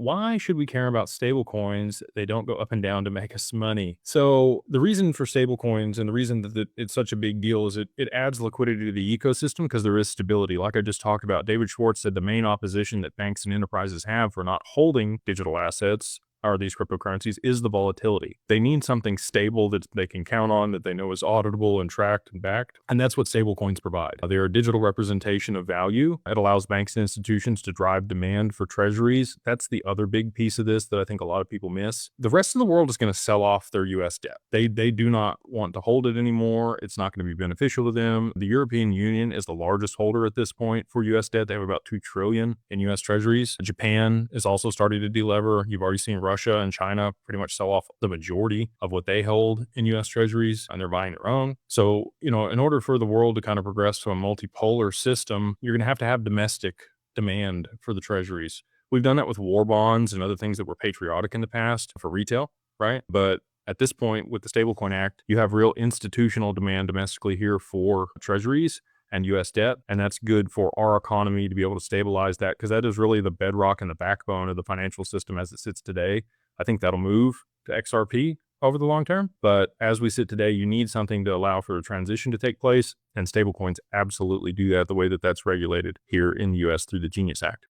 why should we care about stablecoins? They don't go up and down to make us money. So the reason for stablecoins and the reason that it's such a big deal is it adds liquidity to the ecosystem because there is stability. Like I just talked about, David Schwartz said the main opposition that banks and enterprises have for not holding digital assets or these cryptocurrencies is the volatility. They need something stable that they can count on, that they know is auditable and tracked and backed. And that's what stablecoins provide. They're a digital representation of value. It allows banks and institutions to drive demand for treasuries. That's the other big piece of this that I think a lot of people miss. The rest of the world is going to sell off their US debt. They do not want to hold it anymore. It's not going to be beneficial to them. The European Union is the largest holder at this point for US debt. They have about $2 trillion in US treasuries. Japan is also starting to delever. You've already seen Russia and China pretty much sell off the majority of what they hold in US treasuries, and they're buying their own. So, in order for the world to kind of progress to a multipolar system, you're going to have domestic demand for the treasuries. We've done that with war bonds and other things that were patriotic in the past for retail, right? But at this point, with the Stablecoin Act, you have real institutional demand domestically here for treasuries and US debt. And that's good for our economy to be able to stabilize that, because that is really the bedrock and the backbone of the financial system as it sits today. I think that'll move to XRP over the long term. But as we sit today, you need something to allow for a transition to take place. And stablecoins absolutely do that the way that that's regulated here in the US through the Genius Act.